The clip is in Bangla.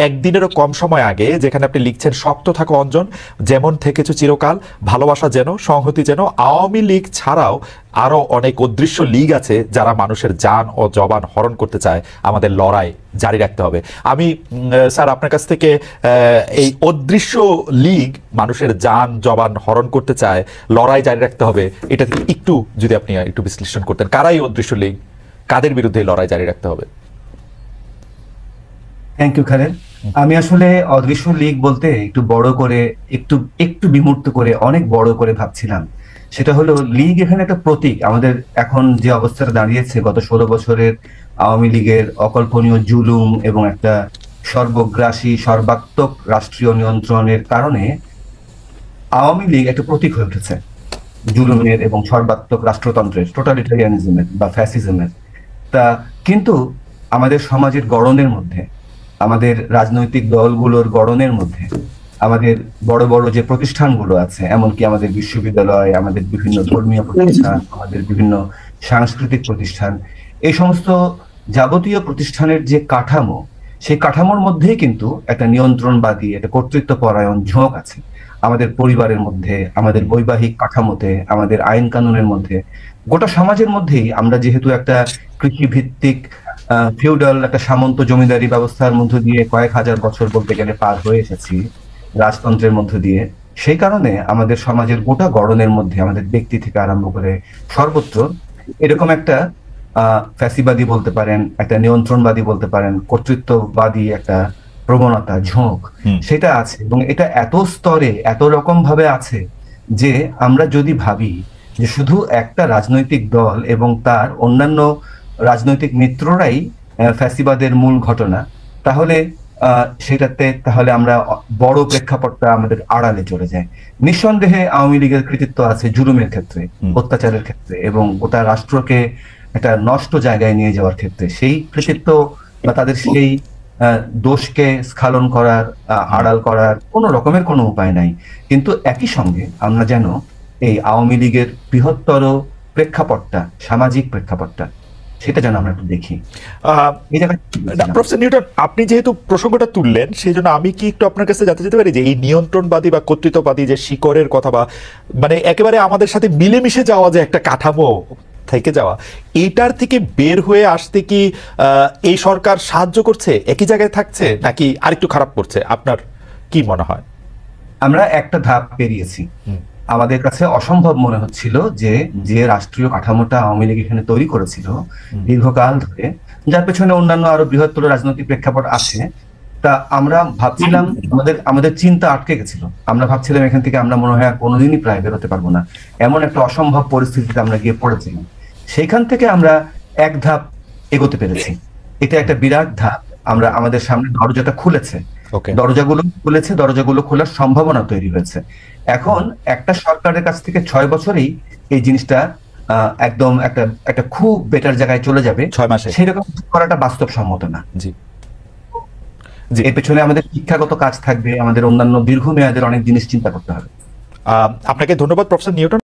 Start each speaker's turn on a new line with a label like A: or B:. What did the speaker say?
A: একদিনেরও কম সময় আগে যেখানে আপনি লিখছেন শক্ত থাকো অঞ্জন, যেমন থেকেছো চিরকাল, ভালোবাসা যেন, সংহতি যেন। আওয়ামী লীগ ছাড়াও আরো অনেক অদৃশ্য লীগ আছে যারা মানুষের জান ও জবান হরণ করতে চায়। আমাদের লড়াই জারি রাখতে হবে। আমি স্যার আপনার কাছ থেকে এই অদৃশ্য লীগ মানুষের জান জবান হরণ করতে চায়, লড়াই জারি রাখতে হবে, এটা থেকে একটু যদি আপনি একটু বিশ্লেষণ করতেন, কারাই অদৃশ্য লীগ, কাদের বিরুদ্ধে লড়াই জারি রাখতে হবে?
B: Thank you Khaled. আমি আসলে অদৃশ্য লীগ বলতে একটু বড় করে, একটু একটু বিমূর্ত করে, অনেক বড় করে ভাবছিলাম। সেটা হলো লীগ এখানে একটা প্রতীক। আমাদের এখন যে অবস্থাটা দাঁড়িয়েছে, গত 16 বছরের আওয়ামী লীগের অকল্পনীয় জুলুম এবং একটা সর্বগ্রাসী সর্বাত্মক রাষ্ট্রীয় নিয়ন্ত্রণের কারণে আওয়ামী লীগ একটা প্রতীক হয়ে উঠেছে জুলুমের এবং সর্বাত্মক রাষ্ট্রতন্ত্রের, টোটালিটারিয়ানিজমের বা ফ্যাসিজমের। তা কিন্তু আমাদের সমাজের গড়নের মধ্যে, আমাদের রাজনৈতিক দলগুলোর গড়নের মধ্যে, আমাদের বড় বড় যে প্রতিষ্ঠানগুলো আছে, এমনকি আমাদের বিশ্ববিদ্যালয়, আমাদের বিভিন্ন ধর্মীয় প্রতিষ্ঠান, আমাদের বিভিন্ন সাংস্কৃতিক প্রতিষ্ঠান, এই সমস্ত যাবতীয় প্রতিষ্ঠানের যে কাঠামো, সেই কাঠামোর মধ্যেই কিন্তু একটা নিয়ন্ত্রণবাদী, একটা কর্তৃত্বপরায়ণ ঝোঁক আছে। আমাদের পরিবারের মধ্যে, আমাদের বৈবাহিক কাঠামোতে, আমাদের আইন কানুনের মধ্যে, গোটা সমাজের মধ্যেই আমরা যেহেতু একটা কৃষিভিত্তিক ফিউডাল একটা সামন্ত জমিদারি ব্যবস্থার মধ্য দিয়ে কয়েক হাজার বছর বলতে গেলে পার হয়ে এসেছি, রাজতন্ত্রের মধ্য দিয়ে, সেই কারণে আমাদের সমাজের গোটা গড়নের মধ্যে, আমাদের ব্যক্তি থেকে আরম্ভ করে সর্বত্র এরকম একটা ফ্যাসিবাদী বলতে পারেন, একটা নিয়ন্ত্রণবাদী বলতে পারেন, কর্তৃত্ববাদী একটা প্রবণতা, ঝোঁক, সেটা আছে। এবং এটা এত স্তরে, এত রকম ভাবে আছে যে আমরা যদি ভাবি যে শুধু একটা রাজনৈতিক দল এবং তার অন্যান্য রাজনৈতিক মিত্ররাই ফ্যাসিবাদের মূল ঘটনা, তাহলে তাহলে আমরা বড় প্রেক্ষাপটটা আমাদের আড়ালে চলে যায়। নিঃসন্দেহে আওয়ামী লীগের কৃতিত্ব আছে জুলুমের ক্ষেত্রে, অত্যাচারের ক্ষেত্রে এবং গোটা রাষ্ট্রকে একটা নষ্ট জায়গায় নিয়ে যাওয়ার ক্ষেত্রে। সেই কৃতিত্ব বা তাদের সেই দোষকে স্খালন করার, আড়াল করার কোনো রকমের কোনো উপায় নাই। কিন্তু একই সঙ্গে আমরা যেন এই আওয়ামী লীগের বৃহত্তর প্রেক্ষাপটটা, সামাজিক প্রেক্ষাপটটা, সেটা যেন আমরা একটু দেখি।
A: প্রফেসর নিউটন, আপনি যেহেতু প্রসঙ্গটা তুললেন, সেই জন্য আমি কি একটু আপনার কাছে যেতে পারি যে এই নিয়ন্ত্রণবাদী বা কর্তৃত্ববাদী যে শিকড়ের কথা, বা মানে একেবারে আমাদের সাথে মিলেমিশে যাওয়া যে একটা কাঠামো থেকে যাওয়া, এইটার থেকে বের হয়ে আসতে কি এই সরকার সাহায্য করছে, একই জায়গায় থাকছে, নাকি আরেকটু খারাপ করছে? আপনার কি মনে হয়?
B: আমরা একটা ধাপ পেরিয়েছি। আমাদের কাছে অসম্ভব মনে হচ্ছিল যে যে রাষ্ট্রীয় কাঠামোটা আওয়ামী লীগ এখানে তৈরি করেছিল দীর্ঘকাল ধরে, যার পেছনে অন্যান্য আরো বৃহত্তর রাজনৈতিক প্রেক্ষাপট আছে, তা আমরা ভাবছিলাম, আমাদের চিন্তা আটকে গেছিল। আমরা ভাবছিলাম এখান থেকে আমরা মনে হয় আর কোনোদিনই প্রায় বেরোতে পারবো না, এমন একটা অসম্ভব পরিস্থিতিতে আমরা গিয়ে পড়েছিলাম। সেখান থেকে আমরা এক ধাপ এগোতে পেরেছি। এটা একটা বিরাট ধাপ। আমরা আমাদের সামনে দরজাটা খুলেছে, দরজাগুলো খোলার সম্ভাবনা তৈরি হয়েছে। এখন একটা সরকারের কাছ থেকে 6 বছরেই এই জিনিসটা একদম একটা খুব বেটার জায়গায় চলে যাবে
A: 6 মাসে
B: সেরকম করাটা বাস্তবসম্মত না।
A: জি,
B: এর পেছনে আমাদের শিক্ষাগত কাজ থাকবে, আমাদের অন্যান্য দীর্ঘমেয়াদের অনেক জিনিস চিন্তা করতে হবে।
A: আপনাকে ধন্যবাদ প্রফেসর নিউটন।